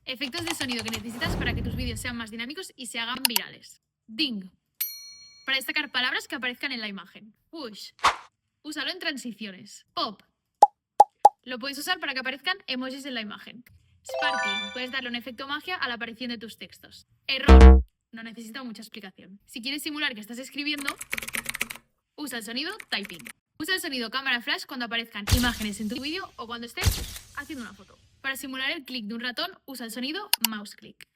Efectos de sonido que necesitas para que tus vídeos sean más dinámicos y se hagan virales. Ding. Para destacar palabras que aparezcan en la imagen. Push. Úsalo en transiciones. Pop. Lo puedes usar para que aparezcan emojis en la imagen. Sparkling. Puedes darle un efecto magia a la aparición de tus textos. Error. No necesita mucha explicación. Si quieres simular que estás escribiendo, usa el sonido typing. Usa el sonido cámara flash cuando aparezcan imágenes en tu vídeo o cuando estés haciendo una foto. Para simular el clic de un ratón, usa el sonido mouse click.